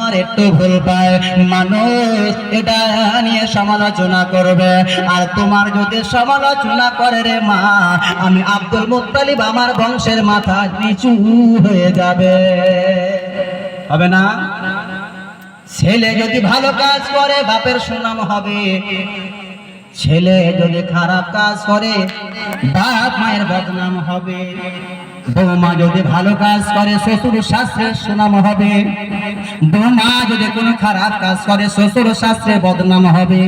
তোমার একটু ভুল পায় মানুষ এটা নিয়ে সমালোচনা করবে, আর তোমার যদি সমালোচনা করে রে মা, আমি আব্দুল মুত্তালিব আমার বংশের মাথা নিচু হয়ে যাবে। হবে না? ছেলে যদি ভালো কাজ করে বাপের সুনাম হবে, ছেলে যদি খারাপ কাজ করে বাপ মায়ের বদনাম হবে। বৌমা যদি ভালো কাজ করে শ্বশুর শাস্ত্রের সুনাম হবে, বৌমা যদি কোনো খারাপ কাজ করে শ্বশুর শাস্ত্রে বদনাম হবে।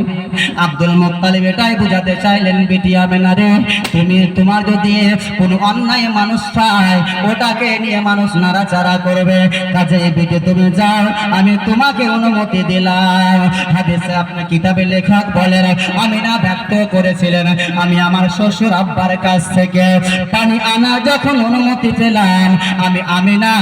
আব্দুল মুত্তালিব এটাই বুঝাতে চাইলেন, বেটি আমেনা রে, তুমি তোমার যদি কোনো অন্যায় মানুষ পায় ওটাকে নিয়ে মানুষ নাড়াচাড়া করবে, কাজে বেটি তুমি যাও, আমি তোমাকে অনুমতি দিলাম। হাদিসে আপনার কিতাবে লেখক বলেন, আমিনা ব্যক্ত করেছিলেন, আমি আমার শ্বশুর আব্বার কাছ থেকে পানি আনা যখন অনুমতি পেলাম, আমি আমিনা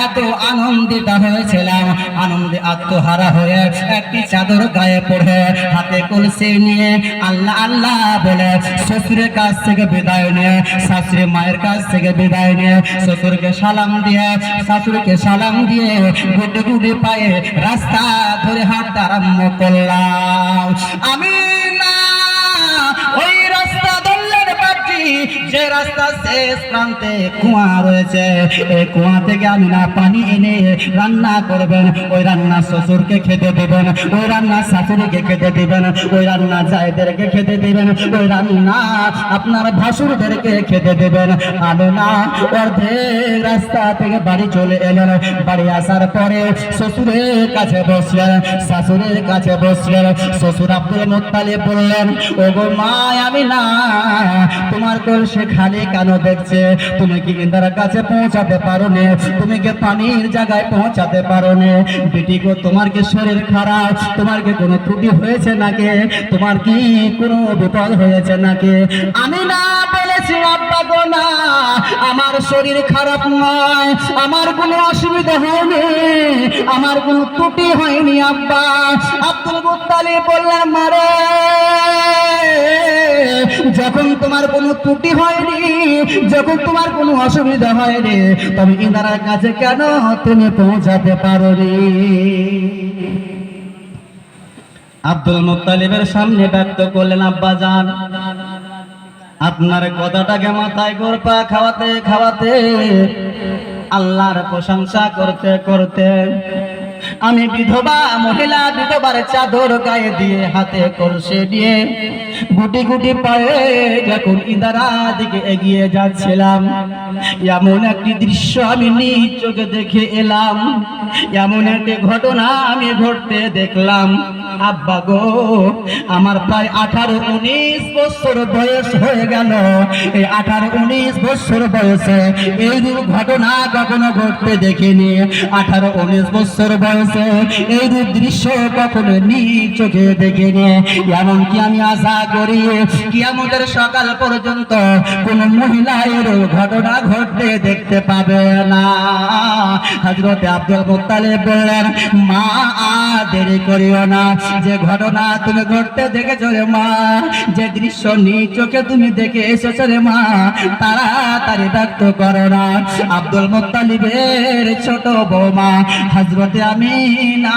এত আনন্দিত হয়েছিলাম, আনন্দে আত্মহারা হয়ে একটি চাদর গায়ে পড়ে হাতে কলসি নিয়ে আল্লাহ আল্লাহ বলে শ্বশুরের কাছ থেকে বিদায় নিয়ে, শাশুড়ি মায়ের কাছ থেকে বিদায় নিয়ে, শ্বশুরকে সালাম দিয়ে, শাশুড়িকে সালাম দিয়ে গুটি গুটি পায়ে রাস্তা ধরে হাঁটতে আরম্ভ করলাম। আমি ওই রাস্তা ধরলেন পাটি, যে রাস্তা শেষ প্রান্তে কুয়া রয়েছে, এই কুয়া থেকে আমি না পানি এনে রান্না করবেন, ওই রান্না শ্বশুরকে খেতে দিবেন, ওই রান্না শাশুড়িকে খেতে দিবেন, ওই রান্না জায়েদেরকে খেতে দিবেন, ওই রান্না আপনার ভাসুরদেরকে খেতে দিবেন। আমি না অর্ধেক রাস্তা থেকে বাড়ি চলে এলেন, বাড়ি আসার পরে শ্বশুরের কাছে বসলেন, শাশুড়ির কাছে বসলেন। শ্বশুর আব্দুল মুত্তালিব বললেন, ও গো মা আমি না, তোমার কলসি খালি কেন দেখছে? তুমি কি ইন্দার কাছে পৌঁছাতে পারো নে? তুমি কি পানির জায়গায় পৌঁছাতে পারো নে? বেটি গো, তোমার কি শরীর খারাপ? তোমার কি কোনো ত্রুটি হয়েছে নাকি? তোমার কি কোনো বিপদ হয়েছে নাকি? আমি না বলেছি, আব্বা গো না, আমার শরীর খারাপ নয়, আমার কোনো অসুবিধা হয়নি, আমার কোনো ত্রুটি হয়নি আব্বা। আব্দুল মুত্তালিব বললেন, মারে যখন তোমার কোনো ত্রুটি হয়নি, যখন তোমার কোনো অসুবিধা হয়নি, তবে ইনার কাছে কেন তুমি পৌঁছাতে পারোনি? আব্দুল মুত্তালিবের সামনে ব্যক্ত করলেন, আব্বা জান, আপনার কথাটাকে মাথায় গোরপা খাওয়াতে খাওয়াতে, আল্লাহর প্রশংসা করতে করতে আমি বিধবা মহিলা, বিধবার চাদর গায়ে দিয়ে হাতে কলসি দিয়ে গুটি গুটি পায়ে যখন ইন্দারা দিকে এগিয়ে যাচ্ছিলাম, এমন একটি দৃশ্য আমি নিজ চোখে দেখে এলাম, এমন একটি ঘটনা আমি ঘটতে দেখলাম। আব্বা গো, আমার প্রায় 18-19 বছর বয়স হয়ে গেল, এই 18-19 বছর বয়সে এই ঘটনা কখনো ঘটতে দেখিনি। 18-19 বছর বয়সে এই দৃশ্য কখনো নিজ চোখে দেখিনি। এমনকি আমি আশা করি কিয়ামতের সকাল পর্যন্ত কোন মহিলা এর ঘটনা ঘটতে দেখতে পাবে না। হযরত আব্দুল মুত্তালিব বললেন, মা দেরি করিও না, যে ঘটনা তুমি ঘটতে দেখেছো রে মা, যে দৃশ্য নিজ চোখে তুমি দেখে এসেছো রে মা, তাড়াতাড়ি ব্যক্ত করো না। আব্দুল মুত্তালিবের ছোট বৌমা হযরত আমিনা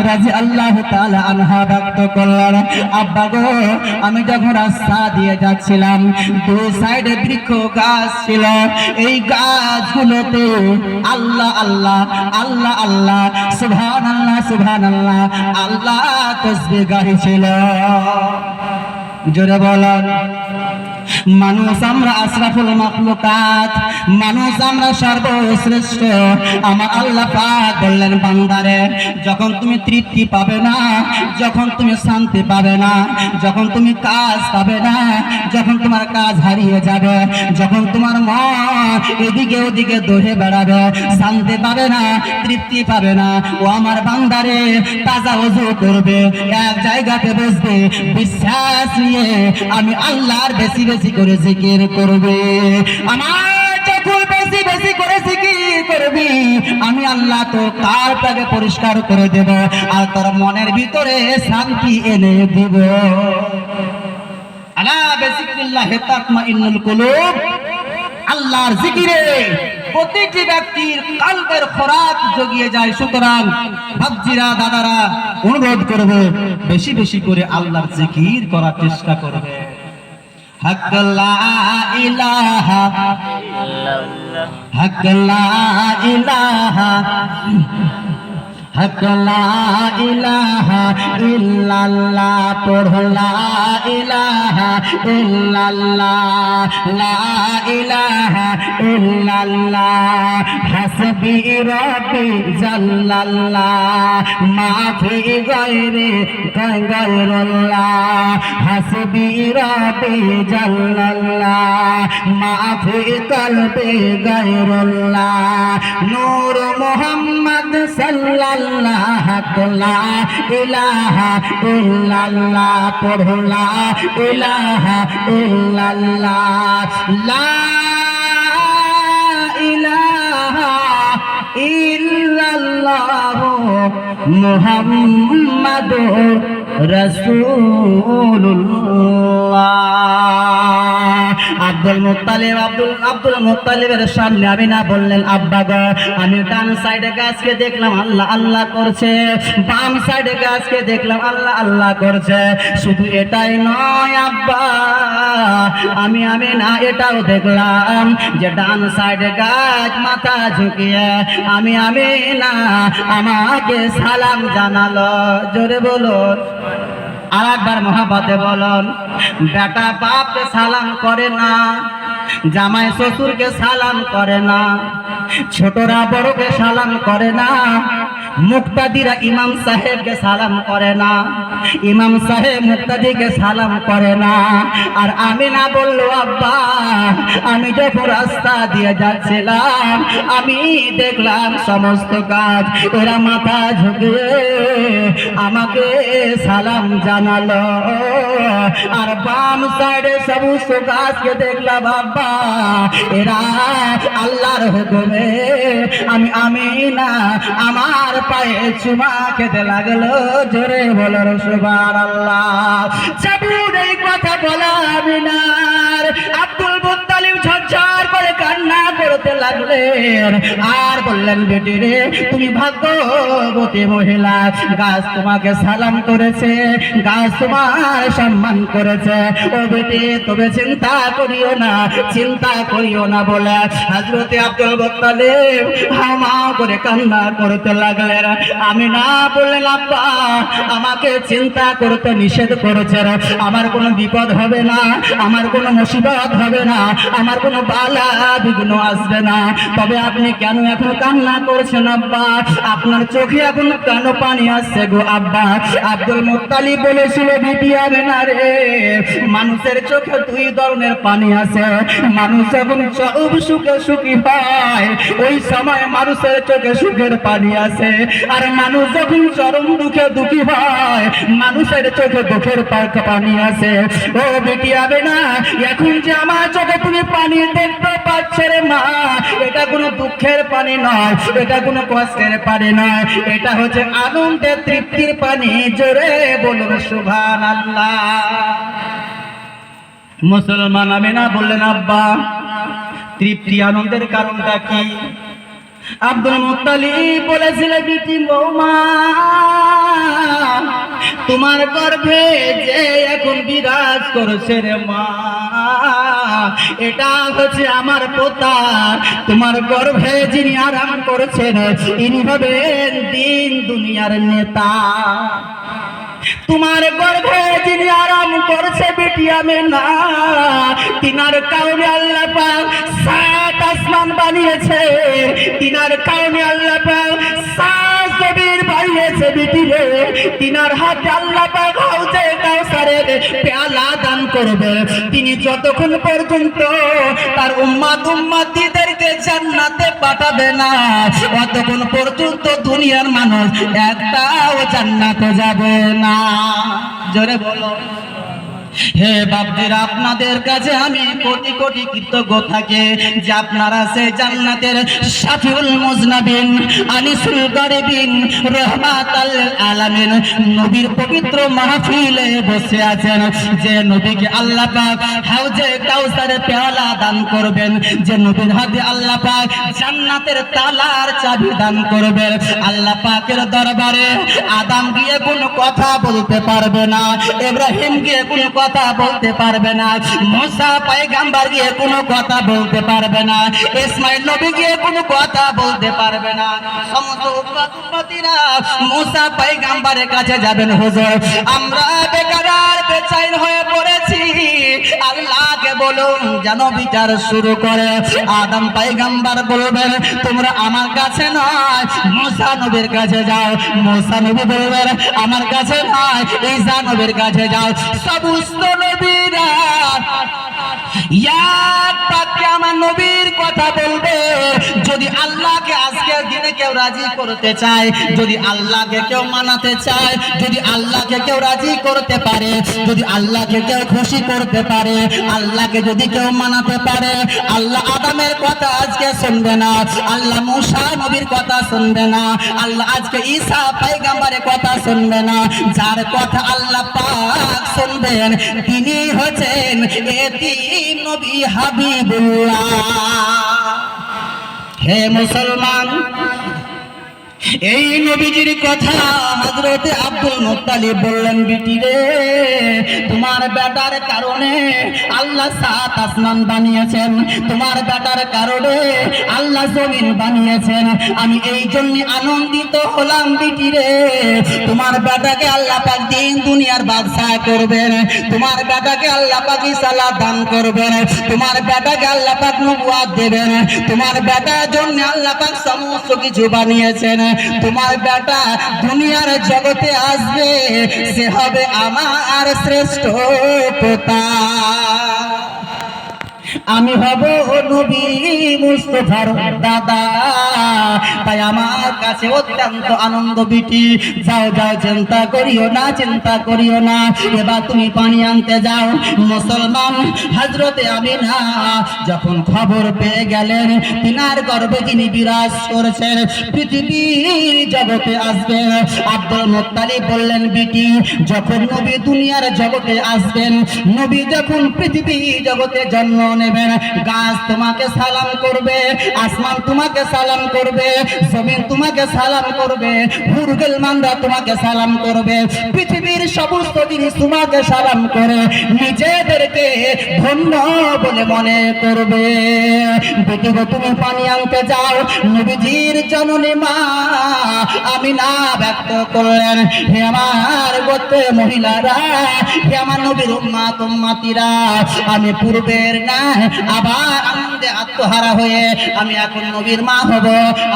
রাদিয়াল্লাহু তাআলা আনহা ব্যক্ত করলেন, আব্বা গো, আমি যখন রাস্তা দিয়ে যাচ্ছিলাম, দুই সাইডে বৃক্ষ গাছ ছিল, এই গাছগুলোতে আল্লাহ আল্লাহ আল্লাহ আল্লাহ সুবহানাল্লাহ সুবহানাল্লাহ আল্লাহ তাসবিহ গাইছিল। জোরে বলেন। মানুষ আমরা আশরাফুল মাখলুকাত, মানুষ আমরা সর্বশ্রেষ্ঠ। আমার আল্লাহ পাক বললেন, বান্দারে, যখন তুমি তৃপ্তি পাবে না, যখন তুমি শান্তি পাবে না, যখন তুমি কাজ পাবে না, যখন তোমার কাজ হারিয়ে যাবে, যখন তোমার মন এদিকে ওদিকে দৌড়ে বেড়াবে, শান্তি পাবে না, তৃপ্তি পাবে না, ও আমার বান্দারে তাজা ওযু করবে, এক জায়গাতে বসবে, বিশ্বাস নিয়ে আমি আল্লাহর বেশি বেশি করে জিকির করবে। আমার যখন বেশি বেশি করে জিকির করবি, আমি আল্লাহ তো কালটাকে পরিষ্কার করে দেব, আর তোর মনের ভিতরে শান্তি এনে দেব। আলা বিযিকরিল্লাহি তাতমাইন্নুল কুলুব, আল্লাহর জিকিরে প্রতিটি ব্যক্তির কালবের খোরাক জগিয়ে যায়। সুতরাং ভাবজিরা, দাদারা, অনুরোধ করব বেশি বেশি করে আল্লাহর জিকির করার চেষ্টা করবে। হক লা ইলাহা ইল্লাল্লাহ, হক লা ইলাহা, হক লা ইলাহা ইল্লাল্লাহ, পড়ো লা ইলাহা ইল্লাল্লাহ, লা ইলাহা ইল্লাল্লাহ, হাসবি রব্বি জাল্লাল্লাহ, মাফি গায়রে গায়রুল্লাহ, হাসবি রব্বি জাল্লাল্লাহ, মাফি কলবি গায়রুল্লাহ, নূর মুহাম্মদ সাল্লাল্লাহু লা ইলাহা ইল্লাল্লাহ, পড়ো লা ইলাহা ইল্লাল্লাহ, লা ইলাহা ইল্লাল্লাহ মুহাম্মাদুর রাসূলুল্লাহ। আব্দুল মুত্তালিবের সামনে আমিনা বললেন, আব্বা গো, আমি ডান সাইডে গাছকে দেখলাম আল্লাহ আল্লাহ করছে, বাম সাইডে গাছকে দেখলাম আল্লাহ আল্লাহ করছে। শুধু এটাই নয় আব্বা, আমি আমিনা এটাও দেখলাম যে ডান সাইডে গাছ মাথা ঝুঁকিয়ে আমি আমিনা আমাকে সালাম জানালো। জোরে বলুন, আর একবার মহাব্বতে বলুন। বেটা বাপকে সালাম করে না, জামাই শ্বশুরকে সালাম করে না, ছোটরা বড়কে সালাম করে না, মুক্তাদিরা ইমাম সাহেবকে সালাম করে না, ইমাম সাহেব মুক্তাদিকে সালাম করে না। আর আমি না বললো, আব্বা, আমি যখন রাস্তা দিয়ে যাচ্ছিলাম আমি দেখলাম সমস্ত গাছ এরা মাথা ঝুঁকিয়ে আমাকে সালাম জানালো। আর বাম সাইডে সমস্ত গাছকে দেখলাম আব্বা এরা আল্লাহর হুকুমে আমি না আমার পায়ে চুমা খেতে লাগলো। জোরে বলো সুবহানাল্লাহ। সাবুর এই কথা বলা আমিনার আব্দুল মুত্তালিব ঝরঝর করে কান্না করতে লাগলেন আর বললেন, বেটি রে, তুমি ভাগ্যবতী মহিলা, গাছ তোমাকে সালাম করেছে, গাছ তোমার সম্মান করেছে। ও বেটি, তবে চিন্তা করিও না, চিন্তা করিও না বলে হযরতে আব্দুল মুত্তালিব হামা করে কান্না করতে লাগলেন। আমি না বললেন, আব্বা, আমাকে চিন্তা করতে নিষেধ করেছেন, আমার কোনো বিপদ হবে না, আমার কোনো মুসিবত হবে না, আমার কোনো বালা বিঘ্ন আসবে না। তবে আপনি কেন এখন কান্না করছেন আব্বা? আপনার চোখে এখন কেন পানি আসছে গো আব্বা? আব্দুল মুত্তালিব বলেছিল, বেটি আমিনা রে, মানুষের চোখে দুই ধরনের পানি আছে। মানুষ যখন চরম সুখে সুখী হয় ওই সময় মানুষের চোখে সুখের পানি আছে, আর মানুষ যখন চরম দুঃখে দুঃখী হয় মানুষের চোখে দুঃখের পানি আছে। ও বেটি আমিনা, এখন যে আমার চোখে তুমি পানি দেখতে পাচ্ছ রে মা, এটা কোনো দুঃখের পানি নয়, এটা কোনো কষ্টের পানি নয়, এটা হচ্ছে আনন্দের তৃপ্তির পানি। জোরে বলুন সুবহানাল্লাহ। মুসলমান আমিনা বললেন, আব্বা, তৃপ্তি আনন্দের কারণটা কি? আব্দুল মুত্তালিব বলেছিলেন, বেটি বৌমা, তোমার গর্ভে যে এখন বিরাজ করছে রে মা, এটা হচ্ছে আমার পোতা। তোমার গর্ভে যিনি আরাম করেছেন ইনি হবেন দিন দুনিয়ার নেতা। তোমার গর্ভে যিনি আরাম করছে বেটি আমিনা, তিনার কারণে আল্লাহ পাক সাত আসমান বানিয়েছে, তিনার কারণে আল্লাহ পাক সাত জমিন বানিয়েছে বেটি রে। তিনার হাতে আল্লাহ পাক হাউজে কাউসারের পেয়ালা দান করবে। তিনি যতক্ষণ পর্যন্ত তার উম্মতিদেরকে জান্নাতে পাঠাবে না ততক্ষণ পর্যন্ত দুনিয়ার মানুষ একটাও জান্নাতে যাবে না। জোরে বলো। হে বাপজিরা, আপনাদের কাছে আমি কোটি কোটি কৃতজ্ঞ থাকি যে আপনারা সেই জান্নাতের শাফিউল মুজনাবিন আনিসুল গরিবিন রহমাতাল আলামিন নবীর পবিত্র মাহফিলে বসে আছেন। যে নবীকে আল্লাহ পাক হাউজে কাউসারের পেয়ালা দান করবেন, যে নবীর হাতে আল্লাহ পাক জান্নাতের তালার চাবি দান করবেন। আল্লাহ পাকের দরবারে আদম গিয়ে কোনো কথা বলতে পারবে না, ইব্রাহিম গিয়ে কোনো কথা বলতে পারবে না, মুসা পয়গম্বর গিয়ে কোনো কথা বলতে পারবে না, ইসমাইল নবী গিয়ে কোনো কথা বলতে পারবে না। সমস্ত উম্মতিরা মুসা পয়গম্বরের কাছে যাবেন, হুজুর আমরা বেকার বেচাইন হয়ে পড়েছি, আল্লাহকে বলুন যেন বিচার শুরু করে। আদম পয়গম্বর বলবেন তোমরা আমার কাছে নয়, মুসা নবীর কাছে যাও। মুসা নবী বলবেন আমার কাছে নয়, ঈসা নবীর কাছে যাও। সমস্ত নবীরা এক বাক্যে আমার নবীর কথা বলবে। যদি আল্লাহকে আজকের দিনে কেউ রাজি করতে চায়, যদি আল্লাহকে কেউ মানাতে চায়, যদি আল্লাহকে কেউ রাজি করতে পারে, যদি আল্লাহকে কেউ খুশি করতে পারে, আল্লাহকে যদি কেউ মানাতে পারে, আল্লাহ আদমের কথা আজকে শুনবে না, আল্লাহ মুসা নবীর কথা শুনবে না, আল্লাহ আজকে ঈসা পয়গম্বরের কথা শুনবে না। যার কথা আল্লাহ পাক শুনবেন তিনি হচ্ছেন এতিম নবী হাবিবুল্লাহ। হে মুসলমান, এই নবীজির কথা হযরতে আব্দুল মুত্তালিব বললেন, বিটি রে তোমার বেটার কারণে আল্লাহ সাত আসমান বানিয়েছেন, তোমার বেটার কারণে আল্লাহ জমিন বানিয়েছেন। আমি এই জন্য আনন্দিত হলাম বিটি রে, তোমার বেটাকে আল্লাহ পাক দিন দুনিয়ার বাদশা করবেন, তোমার বেটাকে আল্লাহ পাক রিসালাত দান করবেন, তোমার বেটাকে আল্লাহ পাক নবুয়ত দেবেন, তোমার বেটার জন্য আল্লাহ পাক সমস্ত কিছু বানিয়েছেন। তোমার বেটা দুনিয়ার জগতে আসবে, সে হবে আমার শ্রেষ্ঠ পোতা। আমি হব নবী মুস্তাফার দাদা, তাই আমার কাছে অত্যন্ত আনন্দ বিটি। যাও যাও, চিন্তা করিও না, চিন্তা করিও না, এবার তুমি পানি আনতে যাও। মুসলমান হযরতে আমিনা যখন খবর পেয়ে গেলেন তিনার গর্ভে যিনি বিরাজ করছেন পৃথিবীর জগতে আসবেন, আব্দুল মুত্তালিব বললেন বিটি যখন নবী দুনিয়ার জগতে আসবেন, নবী যখন পৃথিবী জগতে জন্ম নেবেন, গাছ তোমাকে সালাম করবে, আসমান তোমাকে সালাম করবে, জমিন তোমাকে সালাম করবে, হুরগুল মান্দা তোমাকে সালাম করবে, পৃথিবীর সমস্ত জিনিস তোমাকে সালাম করে নিজেদেরকে ধন্য বলে মনে করবে। বেটিগো তুমি পানি আনতে যাও। নবীজির জননী মা আমিনা ব্যক্ত করলেন, হে আমার গোত্রের মহিলারা, হে আমার নবীর উম্মত উম্মতিরা, আমি পূর্বের না আবার আনন্দে আত্মহারা হয়ে আমি এখন নবীর মা হব,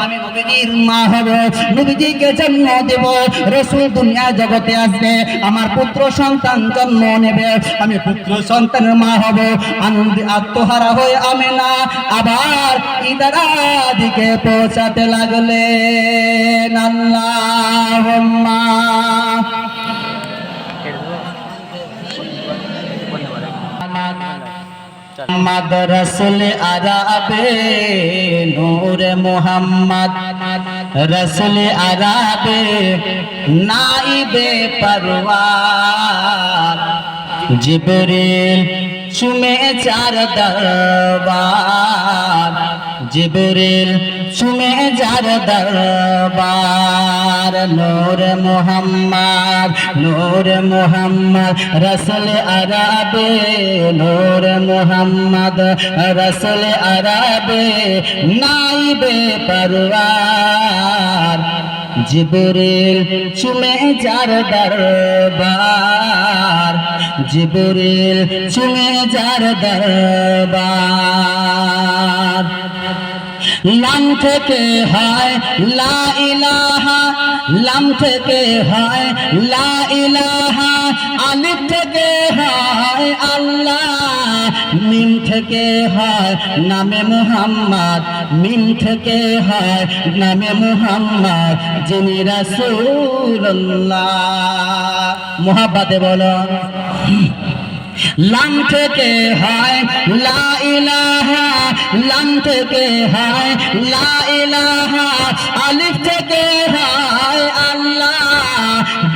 আমি নবীর মা হব, নবীজিকে জন্ম দেব, রাসূল দুনিয়া জগতে আসবে, আমার পুত্র সন্তান জন্ম নেবে, আমি পুত্র সন্তানের মা হব। আনন্দে আত্মহারা হয়ে আমিনা আবার ইদারা দিকে পৌঁছাতে লাগলেন। আল্লাহুম্মা মুহাম্মদ রাসূল আরাবে নূরে মুহাম্মদ রাসূল আরাবে নাইবে পরওয়ার জিবরিল চুমে চার দরবার, জিবরিল চুমে চার দরবার। নূর মুহাম্মদ নূর মুহাম্মদ রাসূল আরাবে নূর মুহাম্মদ রাসূল আরাবে নাইবে পরওয়ার জিবরিল চুমে যার দরবার, জিবরিল চুমে যার দরবার। লাম থেকে হয় লা ইলাহা, লাম থেকে হয় লা ইলাহা, আলিফ থেকে হয় আল্লাহ, মিম থেকে হয় নামে মুহাম্মদ, মিম থেকে হয় নামে মুহাম্মদ, যিনি রাসূলুল্লাহ। মুহাব্বতে বলো লাম থেকে হয় লা ইলাহা, লাম থেকে হয় লা ইলাহা, আলিফ থেকে হয় আল্লাহ,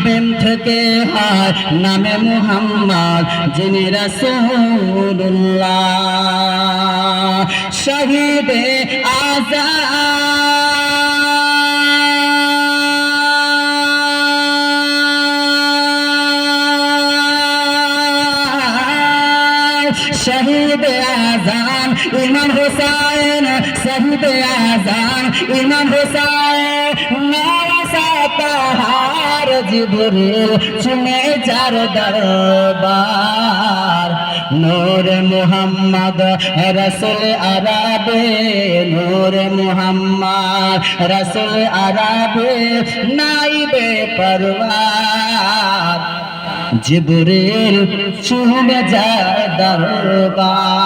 মিম থেকে হয় নামে মুহাম্মদ যিনি রাসূলুল্লাহ। শহীদে শহীদ আজান ইমাম হুসাইন, শহীদ আজান ইমাম হুসাইন, তাহার জিবরিল শুনে যার দরবার, নূর মুহাম্মদ রাসূল আরবে, নূর মুহাম্মদ রাসূল আরবে, নাইবে পরওয়ার জিবরিল শুনে যার দরবার।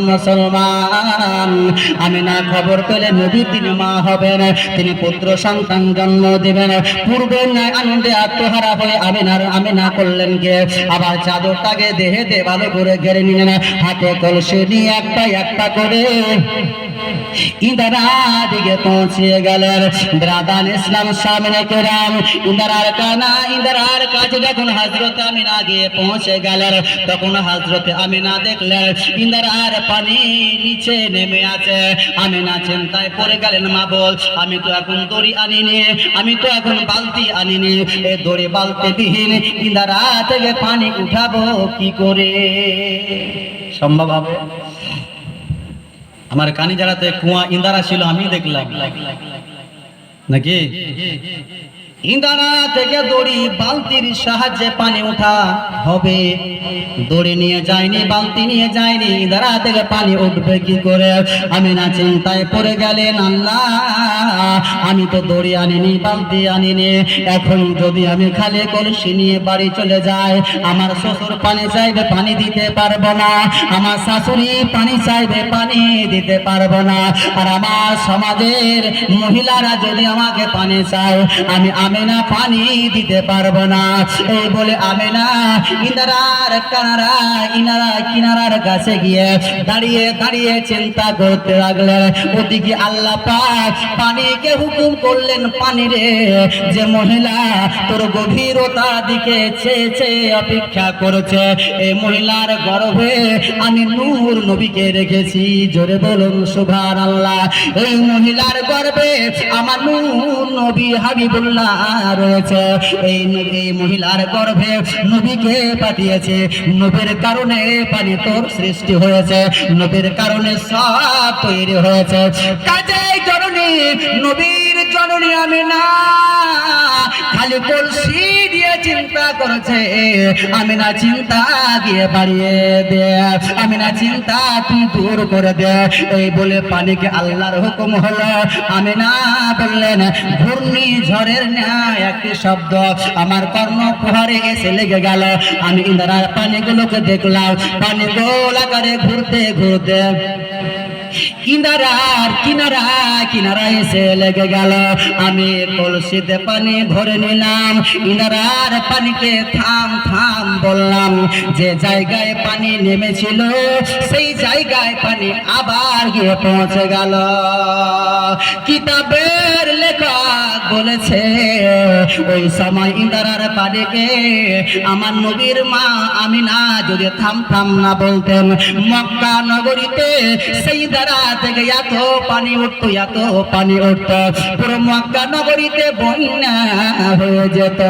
মুসলমান আমিনা খবর পেলে নবী তিনি মা হবেন, তিনি পুত্র সন্তান জন্ম দিবেন। পূর্বে ন্যায় আনন্দে আত্মহারা হয়ে আমিনা করলেন কে, আবার চাদরটাকে দেহে ভালো করে ঘেরে নিলেন, হাতে কলসি নিয়ে একটা একটা করে ইন্দারা দিকে পৌঁছে গেলেন। ব্রাদান ইসলাম সামনে কেরাম ইন্দারার কাছে যখন হযরত আমিনা গিয়ে পৌঁছে গেলেন, তখন হযরত আমিনা দেখলেন ইন্দারার পানি নিচে নেমে আছে। আমিনা চিন্তায় পড়ে গেলেন, মা বল আমি তো এখন দড়ি আনিনি, আমি তো এখন বালতি আনিনি, এই দড়ি বালতি বিহীন ইন্দারা থেকে পানি উঠাবো কি করে? সম্ভব হবে? আমার কানি জায়গাতে কুয়া ইন্দারা ছিল, আমি দেখলাম নাকি ইন্দারা থেকে দড়ি বালতির সাহায্যে পানি উঠা হবে। দড়ি নিয়ে যায়নি, বালতি নিয়ে যায়নি, ইন্দারা থেকে পানি উঠবে কি করে? আমি না চিন্তায় পড়ে গেলেন, আল্লাহ আমি তো দড়ি আনিনি, বালতি আনিনি, এখন যদি আমি খালি কলসি নিয়ে বাড়ি চলে যাই, আমার শ্বশুর পানি চাইবে, পানি দিতে পারবো না, আমার শাশুড়ি পানি চাইবে, পানি দিতে পারবো না, আর আমার সমাজের মহিলারা যদি আমাকে পানি চায়, আমি আমিনা পানি দিতে পারবো না। এই বলে আমিনা ইনারার কিনারার কাছে গিয়ে দাঁড়িয়ে দাঁড়িয়ে চিন্তা করতে লাগলেন। ওদিকে আল্লাহ পাক পানিকে হুকুম করলেন, পানি রে, যে মহিলা তোর গভীরতা দিকে চেয়ে চেয়ে অপেক্ষা করেছে, এই মহিলার গর্ভে আমি নূর নবীকে রেখেছি। জোরে বলুন সুবহানাল্লাহ। এই মহিলার গর্ভে আমার নূর নবী হাবিবুল্লাহ রয়েছে। এই মহিলার গর্ভে নবীকে পাঠিয়েছে, নবীর কারণে পানি তোর সৃষ্টি হয়েছে, নবীর কারণে সব তৈরি হয়েছে। কাজেই জননী, নবীর জননী আমিনা খালি কলসি দিয়ে চিন্তা করেছে, আমিনা চিন্তা গিয়ে বাড়িয়ে দে, আমিনা চিন্তা তুই দূর করে দে। এই বলে পানিকে আল্লাহর হুকুম হলো। আমিনা বললেন, ঘূর্ণি ঝড়ের ন্যায় একটি শব্দ আমার কর্ণকুহরে এসে লেগে গেল। আমি ইন্দারার পানিগুলোকে দেখলাম, পানি গোল আকারে ঘুরতে ঘুরতে কিনারা এসে লেগে গেল। আমি কলসিতে পানি ভরে নিলাম, ইনারার পানিকে থাম থাম বললাম। যে জায়গায় পানি নেমেছিল সেই জায়গায় পানি আবার গিয়ে পৌঁছে গেল। কিতাবের লেখক বলেছে, ওই সময় ইন্দারার পানিকে আমার নবীর মা আমিনা যদি থাম থাম না বলতেন, মক্কা নগরীতে সেই দ্বারা থেকে এত পানি উঠতো, এত পানি উঠতো, পুরো মক্কা নগরীতে বন্যা হয়ে যেত।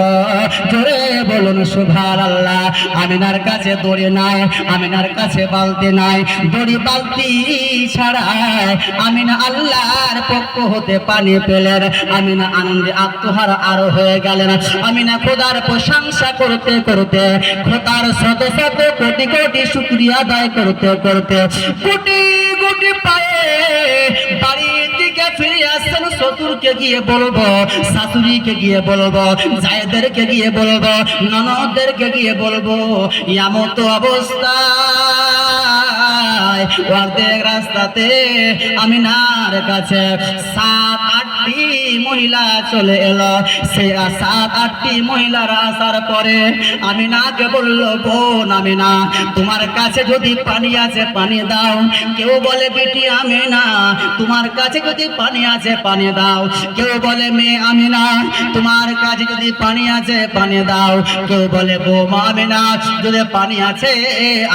জোরে বলুন সুবহানাল্লাহ। আমিনার কাছে দড়ি নাই, আমিনার কাছে বালতি নাই, দড়ি বালতি ছাড়া আমিনা আল্লাহর পক্ষ হতে পানি পেলেন। আমিনা আনন্দে আত্মহারা আরো হয়ে গেলেন। আমিনা খোদার প্রশংসা করতে করতে, খোদার শত শত কোটি কোটি শুকরিয়া আদায় করতে করতে কোটি কোটি পায়ে বাড়ির দিকে ফিরে আসছেন। শ্বশুরকে গিয়ে বলবো, শাশুড়িকে গিয়ে বলবো, জায়েদেরকে গিয়ে বলবো, ননদদেরকে গিয়ে বলবো, এমত অবস্থা অর্ধেক রাস্তাতে আমিনার কাছে 7-8 8টি মহিলা চলে এলো। সে 7-8টি মহিলার আসার পরে আমিনাকে বলল, বোন আমিনা, তোমার কাছে যদি পানি আছে পানি দাও। কেউ বলে, বেটি আমিনা, তোমার কাছে যদি পানি আছে পানি দাও। কেউ বলে, মেয়ে আমিনা, তোমার কাছে যদি পানি আছে পানি দাও। কেউ বলে, বৌমা আমিনা, যদি পানি আছে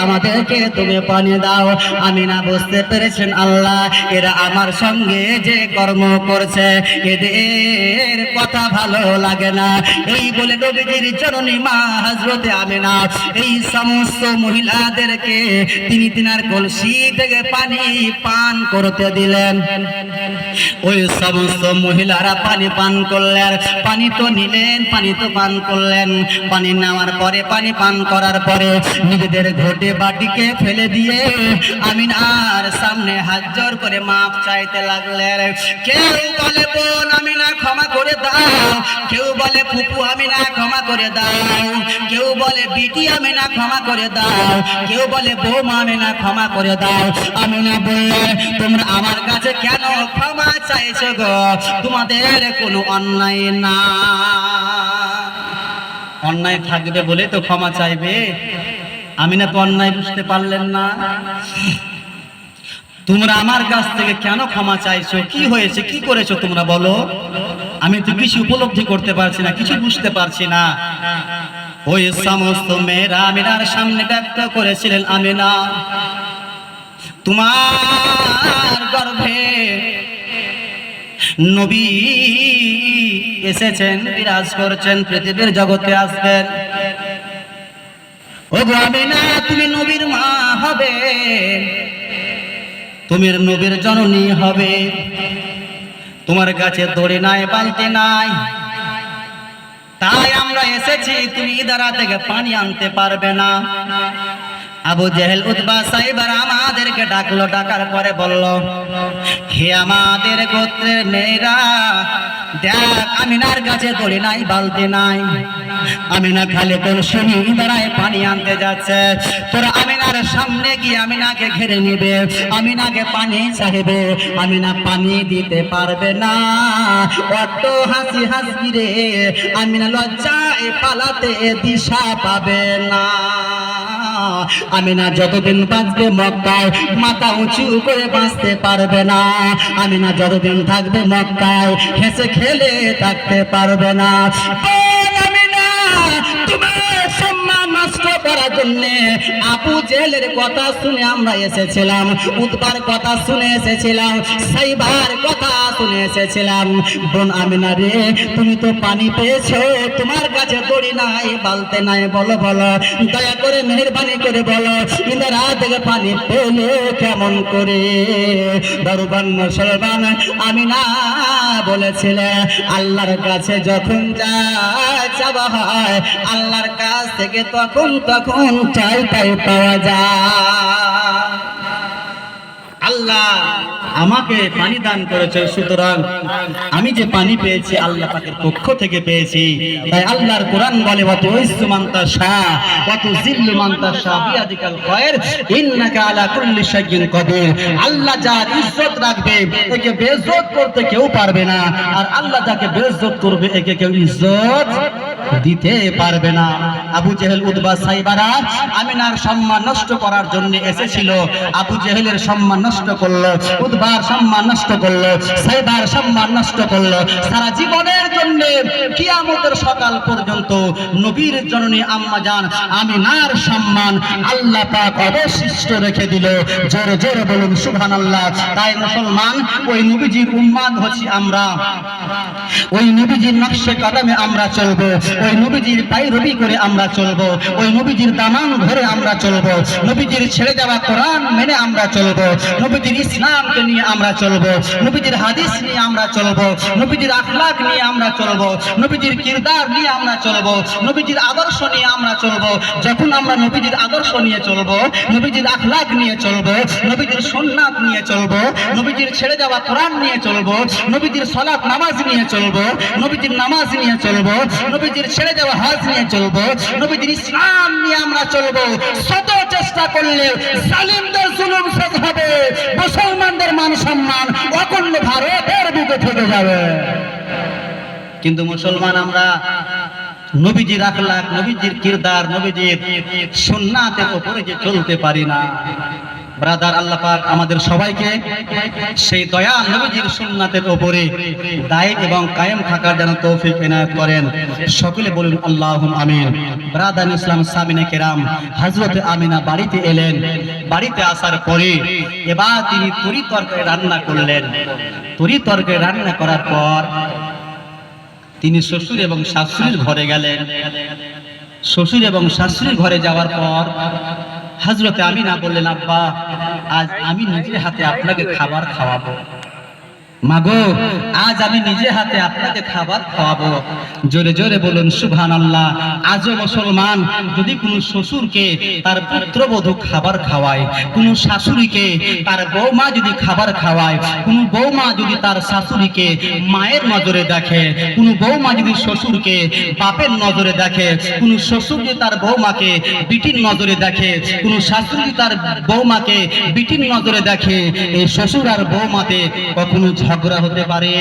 আমাদেরকে তুমি পানি দাও। আমিনা বুঝতে পেরেছেন, আল্লাহ এরা আমার সঙ্গে যে কর্ম করছে এদের কথা ভালো লাগে না। এই বলে নবীজির জননী মা হযরতে আমিনা এই সমস্ত মহিলাদেরকে তিনি তিনার কলসি থেকে পানি পান করতে দিলেন। ওই সমস্ত মহিলারা পানি পান করলেন। পানি তো নিলেন, পানি তো পান করলেন। পানি নেওয়ার পরে, পানি পান করার পরে নিজেদের ঘটে বাটিকে ফেলে দিয়ে আমিনার সামনে হাত জোর করে মাপ চাইতে লাগলেন। কেউ বলে, বোন আমিনা ক্ষমা করে দাও। কেউ বলে, ফুপু আমিনা ক্ষমা করে দাও। কেউ বলে, বিটি আমিনা ক্ষমা করে দাও। কেউ বলে, বৌমা আমিনা ক্ষমা করে দাও। আমিনা বললে, তোমরা আমার কাছে কেন ক্ষমা চাইছো গো? তোমাদের কোনো অন্যায় না। অন্যায় থাকবে বলে তো ক্ষমা চাইবে। আমিনা তো অন্যায় বুঝতে পারলেন না। তোমরা আমার কাছ থেকে কেন ক্ষমা চাইছো? কি হয়েছে, কি করেছো তোমরা বলো? আমি তো কিছু উপলব্ধি করতে পারছি না, কিছু বুঝতে পারছি না। ওই সমস্ত মেয়েরা আমিনার সামনে ব্যক্ত করেছিলেন, আমিনা, তোমার গর্ভে নবী এসেছেন, বিরাজ করছেন, পৃথিবীর জগতে আসবেন। ও গো আমিনা, তুমি নবীর মা হবে, তুমি নবীর জননী হবে। তোমার কাছে দড়ি নাই, বালতি নাই, তাই আমরা এসেছি। তুমি ইদারা থেকে পানি আনতে পারবে না। আবু জেহেল, উতবা, সাইবার আমাদেরকে ডাকলো। ডাকার পরে বলল, হে আমাদের গোত্রের মেয়েরা, দেখ আমিনার কাছে দড়ি নাই, বালতি নাই। আমিনা খালি কলসি নিয়ে দাঁড়ায় পানি আনতে যাচ্ছে। তোরা আমিনার সামনে গিয়ে আমিনাকে ঘিরে নিবে, আমিনাকে পানি চাইবে। আমিনা পানি দিতে পারবে না। অত হাসি হাসি রে, আমিনা লজ্জায় পালাতে দিশা পাবে না। আমিনা যতদিন বাঁচবে মক্কায় মাথা উঁচু করে বাঁচতে পারবে না। আমিনা যতদিন থাকবে মক্কায় হেসে খেলে থাকতে পারবে না। আমিনা, তোমার সম্মান নষ্ট করার জন্য আবু জেহেলের কথা শুনে আমরা এসেছিলাম, উতবার কথা শুনে এসেছিলাম, সাইবার কথা শুনে এসেছিলাম। বোন আমিনা রে, তুমি তো পানি পেয়েছো, তোমার কাছে দড়ি নাই, বালতে নাই, বলো বলো, দয়া করে মেহেরবানি করে বলো, ইন্দ্রা থেকে পানি পেলে কেমন করে? দরবান মুসলমান আমিনা বলেছিলে, আল্লাহর কাছে যখন যা চাওয়া হয় আল্লাহর কাছ থেকে তখন তখন চাইটাই পাওয়া যায়। আল্লাহ আমাকে পানি দান করেছে, সুতরাং আমি যে পানি পেয়েছি আল্লাহ পাকের পক্ষ থেকে পেয়েছি। তাই আল্লাহর কোরআন বলে, ওয়াতু ইজ্জু মান তাশা ওয়াতু যিল্লু মান তাশা বিয়াদিকাল খায়র ইন্নাকা আলা কুল্লি শাইইন কাদির। আল্লাহ যার ইজ্জত রাখবে একে বেইজ্জত করতে কেউ পারবে না, আর আল্লাহ যাকে বেইজ্জত করবে একে কেউ ইজ্জত দিতে পারবে না। আবু জেহেল, উতবা, সাইবারা আমিনার সম্মান নষ্ট করার জন্য এসেছিল। আবু জেহেলের সম্মান নষ্ট করলো, উতবার সম্মান নষ্ট করলো, সাইবার সম্মান নষ্ট করলো। সারা জীবনের জন্য কিয়ামতের সকাল পর্যন্ত নবীর জননী আম্মা জান আমিনার সম্মান আল্লাহ পাক অবশিষ্ট রেখে দিল। জোরে জোরে বলুন সুবহানাল্লাহ। তাই মুসলমান, ওই নবীজির উম্মত হচ্ছি আমরা, ওই নবীজির নকশে কদমে আমরা চলবো, ওই নবীজির পায়রবি করে আমরা চলবো, ওই নবীজির দামান ধরে আমরা চলবো, নবীজির ছেড়ে যাওয়া কোরআন মেনে আমরা চলবো, নবীজির ইসলামকে নিয়ে আমরা চলবো, নবীজির হাদিস নিয়ে আমরা চলবো, নবীজির আখলাক নিয়ে আমরা চলবো, নবীজির কিরদার নিয়ে আমরা চলবো, নবীজির আদর্শ নিয়ে আমরা চলবো। যখন আমরা নবীজির আদর্শ নিয়ে চলবো, নবীজির আখলাক নিয়ে চলবো, নবীজির সুন্নাত নিয়ে চলবো, নবীজির ছেড়ে যাওয়া কোরআন নিয়ে চলবো, নবীজির সালাত নামাজ নিয়ে চলবো, নবীজির নামাজ নিয়ে চলবো, নবীজির নবীজির ছেড়ে যাওয়া হজ নিয়ে চলবো, নবীজির ইসলাম নিয়ে আমরা চলবো। শত চেষ্টা করলে জালিমদের জুলুম শেষ হবে, মুসলমানদের মান সম্মান অখণ্ড ভারতের বুকে থেকে যাবে। কিন্তু মুসলমান আমরা নবীজির আখলাক, নবীজির কিরদার, নবীজির সুন্নাতের উপরে যে চলতে পারি না। ব্রাদার, আল্লাহ পাক আমাদের সবাইকে সেই দয়া নবীজির সুন্নাতের উপরে দায়িত্ব এবং কায়েম থাকার যেন তৌফিক এনায়েত করেন। সকলে বলুন আল্লাহুম্মা আমিন। ব্রাদার ইসলাম সামিনে কেরাম, হযরত আমিনা বাড়িতে এলেন। বাড়িতে আসার পরে এবার তিনি তরি তরকারি রান্না করলেন। তরি তরকারি রান্না করার পর তিনি শ্বশুর এবং শাশুড়ির ঘরে গেলেন। শ্বশুর এবং শাশুড়ির ঘরে যাওয়ার পর হযরত আমিনা বললেন, আব্বা, আজ আমি নিজে হাতে আপনাকে খাবার খাওয়াবো। মাগো, আজ আমি নিজে হাতে আপনাকে খাবার খাওয়াবো। জোরে জোরে বলুন সুবহানাল্লাহ। আজও মুসলমান যদি কোনো শ্বশুরকে তার পুত্রবধূ খাবার খাওয়ায়, কোনো শাশুড়িকে তার বৌমা যদি খাবার খাওয়ায়, কোনো বৌমা যদি তার শাশুড়িকে মায়ের নজরে দেখে, কোনো বৌমা যদি শ্বশুরকে বাপের নজরে দেখে, কোনো শ্বশুর যদি তার বৌমাকে বিটির নজরে দেখে, কোনো শাশুড়ি তার বৌমাকে বিটির নজরে দেখে, এই শ্বশুর আর বৌমাতে কখনো ঝগড়া হতে পারে?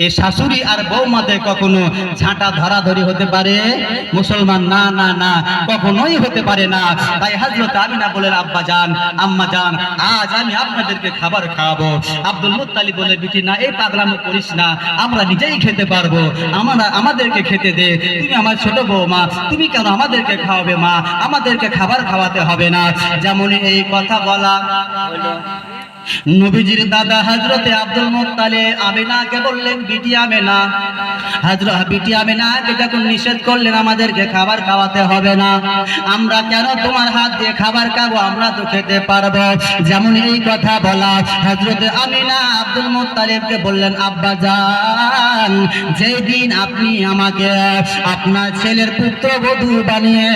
এই শাশুড়ি আর বৌমাতে কখনো ঝাঁটা ধরাধরি হতে পারে? মুসলমান, না না না, কখনোই হতে পারে না। তাই হযরত আমিনা বলেন, আব্বা জান, আম্মা জান, আজ আমি আপনাদেরকে খাবার খাওয়াবো। আব্দুল মুত্তালিব বলে, বিটি না, এই পাগলামো করিস না, আমরা নিজেই খেতে পারবো, আমাদেরকে খেতে দে। তুমি আমার ছোট বৌমা, তুমি কেন আমাদেরকে খাওয়াবে? মা, আমাদেরকে খাবার খাওয়াতে হবে না। যেমন এই কথা বলা নবীজির দাদা হযরতে আব্দুল মুত্তালিব আমিনাকে বললেন, বিটি আমিনা, বিটি আমিনাকে যখন নিষেধ করলেন আমাদেরকে খাবার খাওয়াতে হবে না, আমরা কেন তোমার হাত দিয়ে খাবার খাবো? আমরা তো খেতে পারবো। যেমন এই কথা বলা হযরতে আমিনা আব্দুল মুত্তালিবকে বললেন, আব্বা জান, যেই দিন আপনি আমাকে আপনার ছেলের পুত্রবধূ বানিয়ে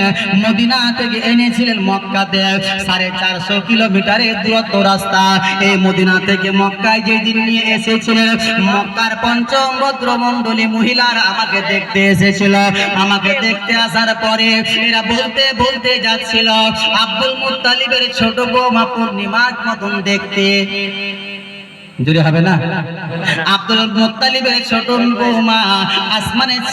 মদিনা থেকে এনেছিলেন মক্কাতে, 450 কিলোমিটারের দূরত্ব রাস্তা, এই মদিনা থেকে মক্কায় যেদিন নিয়ে এসেছিলেন, মক্কার পঞ্চম ভদ্রমণ্ডলী মহিলারা আমাকে দেখতে এসেছিল। আমাকে দেখতে আসার পরে এরা বলতে বলতে যাচ্ছিল, আব্দুল মুত্তালিবের ছোট বৌমা পূর্ণিমার মতন দেখতে। জোরে হবে না? আব্দুল মুত্তালিবের ছোট বৌমা আসমানের